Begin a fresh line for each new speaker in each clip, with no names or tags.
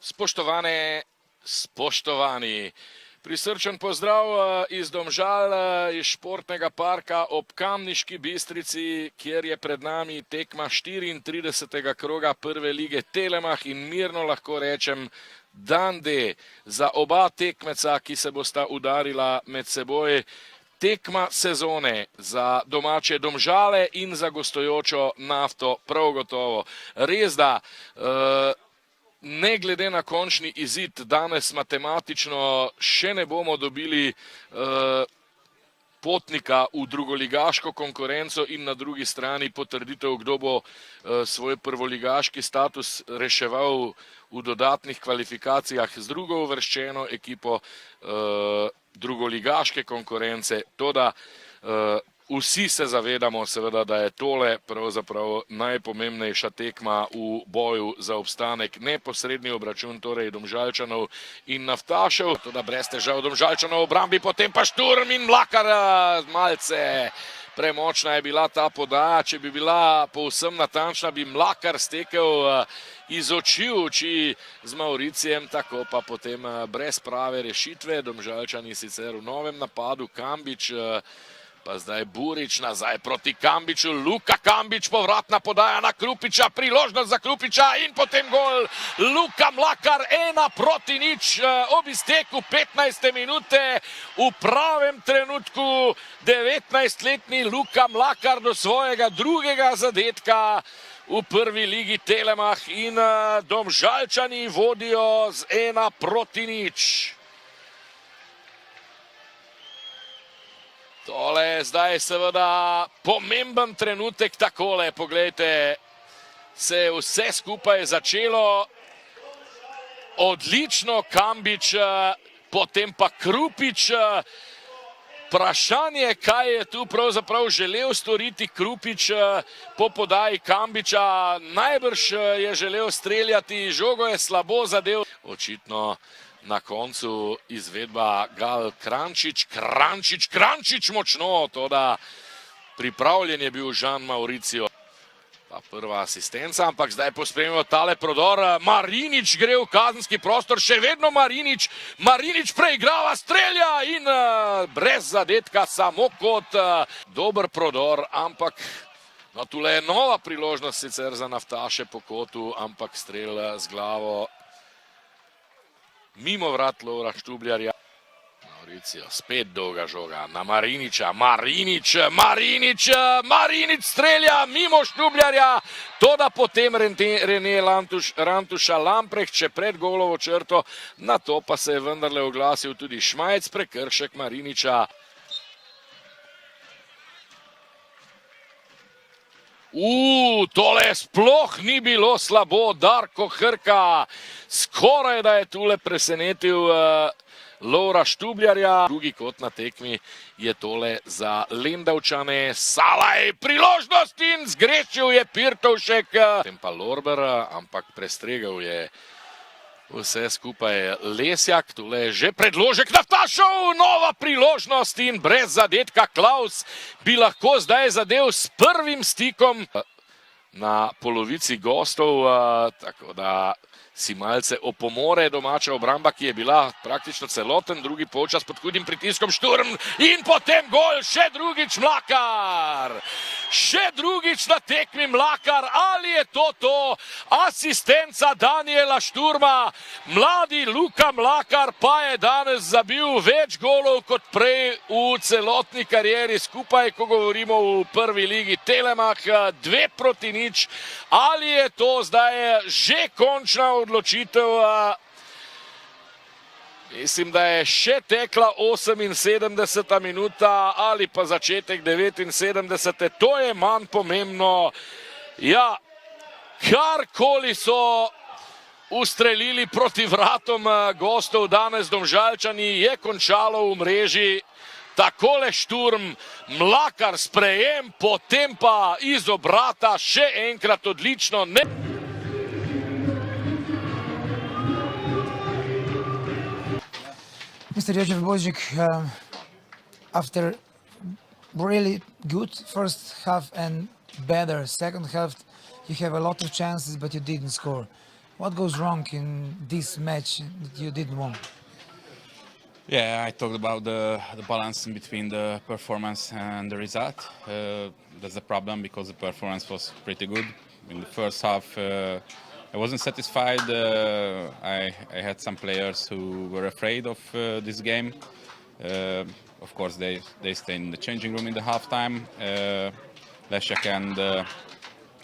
Spoštovane, spoštovani, prisrčen pozdrav iz Domžal, iz športnega parka ob Kamniški Bistrici, kjer je pred nami tekma 34. kroga prve lige Telemach in mirno lahko rečem dan D za oba tekmeca, ki se bosta udarila med seboj. Tekma sezone za domače Domžale in za gostujočo Nafto prav gotovo. Res da, ne glede na končni izid, danes matematično še ne bomo dobili potnika v drugoligaško konkurenco in na drugi strani potrditev, kdo bo svoj prvoligaški status reševal v dodatnih kvalifikacijah z drugo uvrščeno ekipo drugoligaške konkurence. Toda vsi se zavedamo seveda, da je tole pravzaprav najpomembnejša tekma v boju za obstanek. Neposredni obračun torej Domžalčanov in Naftašev. Toda brez težav Domžalčanov v obrambi, potem pa Šturm in Mlakar. Malce premočna je bila ta podaja. Če bi bila povsem natančna, bi Mlakar stekel iz oči v oči z Mauricijem, tako pa potem brez prave rešitve. Domžalčani sicer v novem napadu, Kambič, pa zdaj Burič nazaj proti Kambiču, Luka Kambič, povratna podaja na Krupiča, priložnost za Krupiča in potem gol. Luka Mlakar 1-0 ob izteku 15. minute. V pravem trenutku 19-letni Luka Mlakar do svojega drugega zadetka v prvi ligi Telemach in Domžalčani vodijo z 1-0. Tole je zdaj seveda pomemben trenutek, takole, poglejte, se je vse skupaj začelo. Odlično Kambič, potem pa Krupič. Vprašanje, kaj je tu pravzaprav želel storiti Krupič po podaji Kambiča. Najbrž je želel streljati, žogo je slabo zadev. Očitno na koncu izvedba Gal Krančič, Krančič močno, toda pripravljen je bil Žan Mauricio. Pa prva asistenca, ampak zdaj pospremimo tale prodor. Marinič gre v kazenski prostor, še vedno Marinič preigrava, strelja in brez zadetka, samo kot dober prodor, ampak no, tule je nova priložnost sicer za Naftaše po kotu, ampak strel z glavo mimo vrat Lovra Štubljarja. Mauricio, spet dolga žoga na Mariniča, Marinič strelja mimo Štubljarja, toda potem Rene Rantuša Lamprecht še pred golovo črto, na to pa se je vendarle oglasil tudi Šmajc, prekršek Mariniča. Tole sploh ni bilo slabo, Darko Hrka skoraj da je tule presenetil Lovra Štubljarja. Drugi kot na tekmi je tole za Lendavčane. Salaj, priložnost in zgrešil je Pirtovšek. Potem pa Lorber, ampak prestregel je vse skupaj Lesjak. Tule je že predložek Naftašev, nova priložnost in brez zadetka. Klaus bi lahko zdaj zadev s prvim stikom na polovici gostov, tako da si malce opomore domača obramba, ki je bila praktično celoten drugi polčas pod hudim pritiskom. Šturm in potem gol, še drugič Mlakar. Še drugič na tekmi Mlakar, ali je to asistenca Daniela Šturma? Mladi Luka Mlakar pa je danes zabil več golov kot prej v celotni karieri skupaj, ko govorimo v prvi ligi Telemach, 2-0. Ali je to zdaj že končna odločitev? Mislim, da je še tekla 78. minuta ali pa začetek 79. To je manj pomembno. Ja, karkoli so ustrelili proti vratom gostov danes Domžalčani, je končalo v mreži. Takole Šturm, Mlakar sprejem, potem pa iz obrata še enkrat odlično.
Mr. Jože Bojžik, after really good first half and better second half, you have a lot of chances, but you didn't score. What goes wrong in this match that you didn't win?
Yeah, I talked about the balance in between the performance and the result. That's the problem because the performance was pretty good. In the first half, I wasn't satisfied. I had some players who were afraid of this game. Of course, they stayed in the changing room in the halftime. Leszek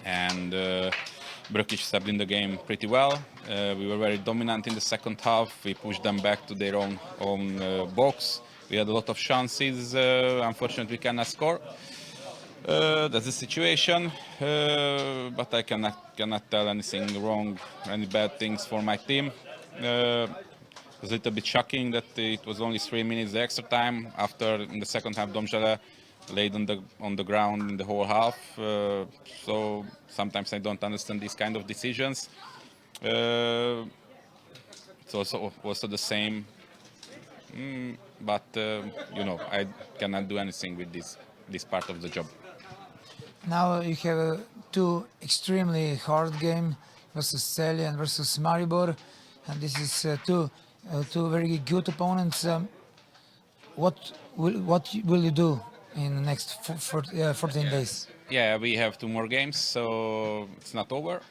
and Brkic stepped in the game pretty well. We were very dominant in the second half. We pushed them back to their own box. We had a lot of chances. Unfortunately, we cannot score. That's the situation. But I cannot tell anything wrong, any bad things for my team. It was a little bit shocking that it was only 3 minutes the extra time. After in the second half, Domžale laid on the ground in the whole half. So sometimes I don't understand these kind of decisions. It's also the same. But I cannot do anything with this part of the job.
Now you have two extremely hard games versus Celje and versus Maribor, and this is two very good opponents. What will you do in the next 14 days?
Yeah, we have 2 more games, so it's not over.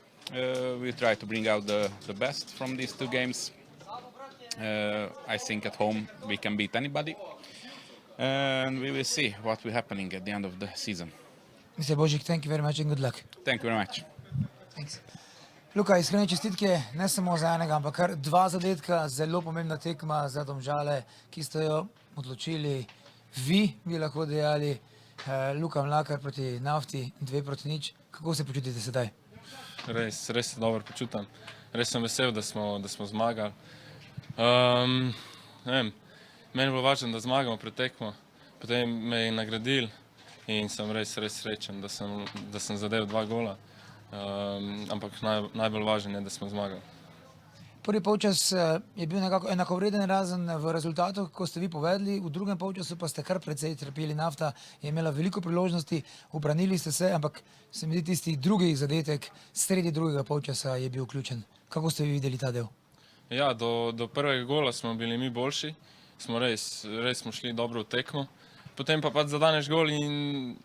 We try to bring out the best from these 2 games. I think at home we can beat anybody, and we will see what will happening at the end of the season.
Mr. Božič, thank you very much and good luck.
Thank you very much.
Thanks. Luka, iskrene čestitke ne samo za enega, ampak kar 2 zadetka, zelo pomembna tekma za Domžale, ki ste jo odločili vi, bi lahko dejali. Luka Mlakar proti Nafti, 2-0. Kako se počutite sedaj?
Res se dobro počutam. Res sem vesel, da smo zmagali. Meni je bilo važno, da zmagamo pred tekmo, potem me je nagradil in sem res srečen, da sem zadel 2 gola. Ampak najbolj važno je, da smo zmagali.
Prvi polčas je bil nekako enakovreden, razen v rezultatu, ko ste vi povedali, v drugem polčasu pa ste kar precej trpeli. Nafta je imela veliko priložnosti, ubranili ste se, ampak se mi zdi tisti drugi zadetek sredi drugega polčasa je bil ključen. Kako ste vi videli ta del?
Ja, do prvega gola smo bili mi boljši, res smo šli dobro v tekmo. Potem pa zadaneš gol in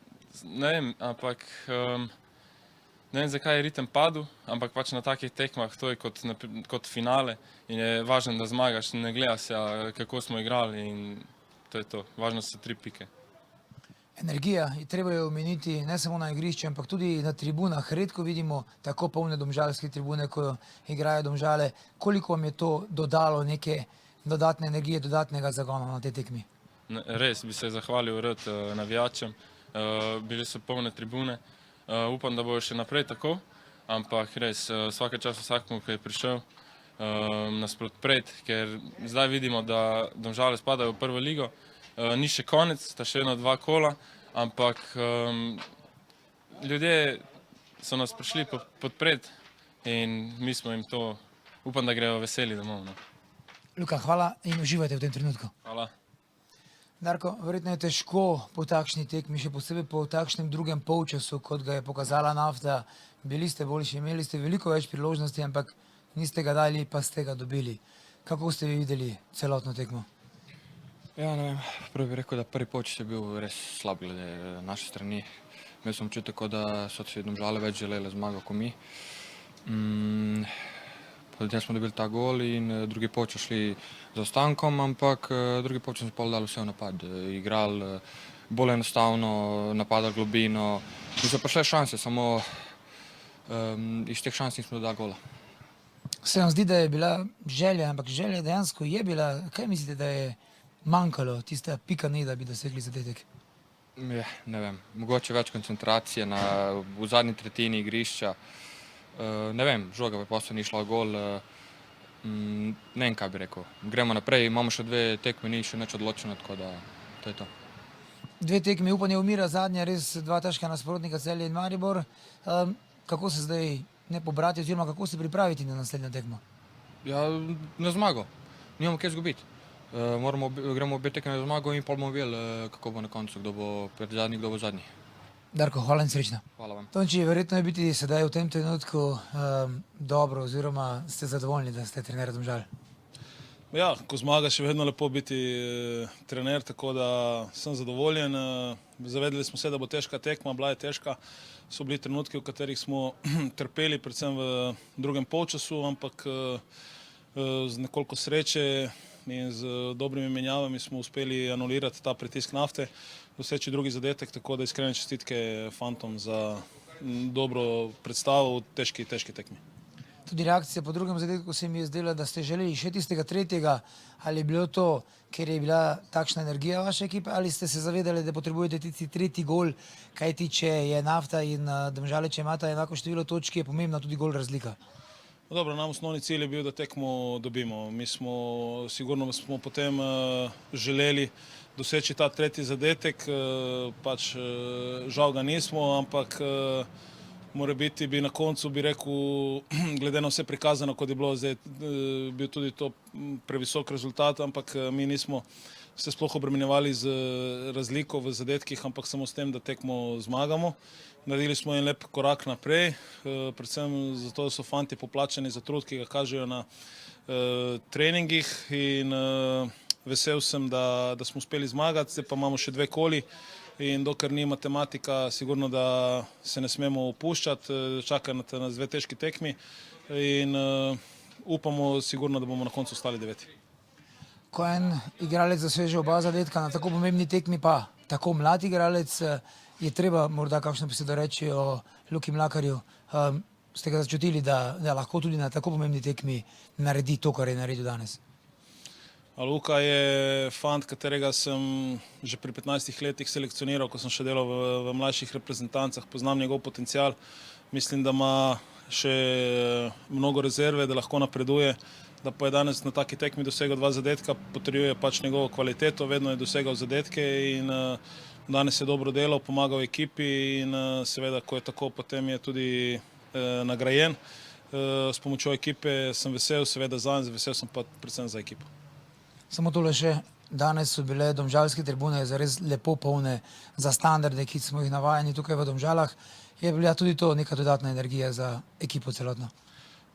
ne vem, ampak ne vem, zakaj je ritem padel, ampak na takih tekmah to je kot finale in je važno, da zmagaš. Ne gleda se, kako smo igrali in to je to. Važno so 3 pike.
Energija, treba je omeniti ne samo na igrišču, ampak tudi na tribunah. Redko vidimo tako polne domžalske tribune, ko igrajo Domžale. Koliko vam je to dodalo neke dodatne energije, dodatnega zagona na tej tekmi?
Res bi se zahvalil rad navijačem. Bili so polne tribune. Upam, da bojo še naprej tako, ampak res vsake čas vsakmu, ki je prišel nas podpreti, ker zdaj vidimo, da Domžale spadajo v prvo ligo. Ni še konec, sta še eno 2 kola, ampak ljudje so nas prišli podpreti in mi smo jim to, upam, da grejo veseli domov.
Luka, hvala in uživajte v tem trenutku.
Hvala.
Darko, verjetno je težko po takšni tekmi, še posebej po takšnem drugem polčasu, kot ga je pokazala Nafta. Bili ste boljši, imeli ste veliko več priložnosti, ampak niste ga dali, pa ste ga dobili. Kako ste vi videli celotno tekmo?
Ja, ne vem, prvi bi rekel, da prvi polčas je bil res slab glede naše strani. Imel sem občutek, da so si Domžale več želeli zmago kot mi. Potem smo dobili ta gol in drugi polčas šli za ostankom, ampak drugi polčas smo pol dali vse v napad. Igrali bolj enostavno, napadali globino in so prišle šanse, samo iz teh šans nismo dodali gola.
Se vam zdi, da je bila želja, ampak želja dejansko je bila, kaj mislite, da je manjkalo, tista pika ne, da bi dosegli zadetek?
Ja, ne vem, mogoče več koncentracije v zadnji tretjini igrišča. Ne vem, žoga preprosto ni šla v gol. Ne vem, kaj bi rekel. Gremo naprej, imamo še 2 tekme, ni še nič odločeno, tako da to je to.
2 tekme, upanje umira, zadnja res 2 težka nasprotnika, Celje in Maribor. Kako se zdaj ne pobrati oziroma kako se pripraviti na naslednjo tekmo?
Ja, na zmago. Nimamo kaj izgubiti. Gremo obe tekme na zmago in pa bomo videli, kako bo na koncu, kdo bo pred zadnji, kdo bo zadnji.
Darko, hvala in srečno.
Hvala vam.
Tonči, verjetno je biti sedaj v tem trenutku dobro oziroma ste zadovoljni, da ste trener Domžal.
Ja, ko zmaga, še vedno lepo biti trener, tako da sem zadovoljen. Zavedali smo se, da bo težka tekma, bila je težka. So bili trenutki, v katerih smo trpeli, predvsem v drugem polčasu, ampak z nekoliko sreče in z dobrimi menjavami smo uspeli anulirati ta pritisk Nafte, doseči drugi zadetek, tako da iskrene čestitke fantom za dobro predstavo v težki tekmi.
Tudi reakcija po drugem zadetku se mi je zdela, da ste želeli še tistega tretjega. Ali je bilo to, ker je bila takšna energija vaše ekipe, ali ste se zavedali, da potrebujete tisti tretji gol, kajti če je Nafta in Domžale, če imata enako število točk, je pomembna tudi gol razlika?
Dobro, nam osnovni cilj je bil, da tekmo dobimo. Mi sigurno smo potem želeli doseči ta tretji zadetek, pač žal ga nismo, ampak morebiti bi na koncu, bi rekel, glede na vse prikazano, kot je bilo zdaj, bil tudi to previsok rezultat, ampak mi nismo se sploh obremenjevali z razliko v zadetkih, ampak samo s tem, da tekmo zmagamo. Naredili smo en lep korak naprej, predvsem zato, da so fanti poplačani za trud, ki ga kažejo na treningih in vesel sem, da smo uspeli zmagati, zdaj pa imamo še 2 koli. In dokler ni matematika, sigurno, da se ne smemo opuščati, čakati nas 2 težki tekmi in upamo sigurno, da bomo na koncu ostali 9.
Ko en igralec zaseže oba zadetka na tako pomembni tekmi, pa tako mlad igralec, je treba morda kakšno besedo reči o Luki Mlakarju. Ste ga začutili, da lahko tudi na tako pomembni tekmi naredi to, kar je naredil danes?
Luka je fant, katerega sem že pri 15 letih selekcioniral, ko sem še delal v mlajših reprezentancah, poznam njegov potencial. Mislim, da ima še mnogo rezerve, da lahko napreduje, da pa je danes na taki tekmi dosegel 2 zadetka, potrjuje pač njegovo kvaliteto, vedno je dosegal zadetke in danes je dobro delal, pomagal ekipi in seveda, ko je tako, potem je tudi nagrajen. S pomočjo ekipe sem vesel, seveda zanj, vesel sem pa predvsem za ekipo.
Samo tole še, danes so bile domžalske tribune zares lepo polne za standarde, ki smo jih navajeni tukaj v Domžalah. Je bila tudi to neka dodatna energija za ekipo celotno?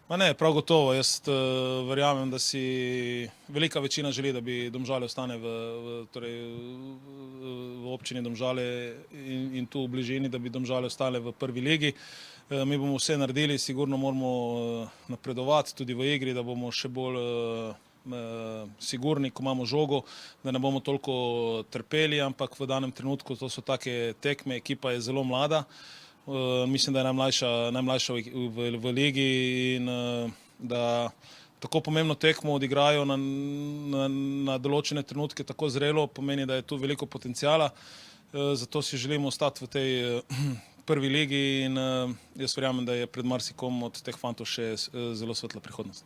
Ma ne, prav gotovo. Jaz verjamem, da si velika večina želi, da bi Domžale ostane v občini Domžale in tu v bližini, da bi Domžale ostale v prvi ligi. Mi bomo vse naredili, sigurno moramo napredovati tudi v igri, da bomo še bolj sigurni, ko imamo žogo, da ne bomo toliko trpeli, ampak v danem trenutku to so take tekme, ekipa je zelo mlada, mislim, da je najmlajša v ligi in da tako pomembno tekmo odigrajo na določene trenutke tako zrelo, pomeni, da je tu veliko potencijala, zato si želimo ostati v tej prvi ligi in jaz verjamem, da je pred marsikom od teh fantov še zelo svetla prihodnost.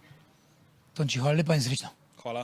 Tonči, hvala lepa in srečno.
Hvala.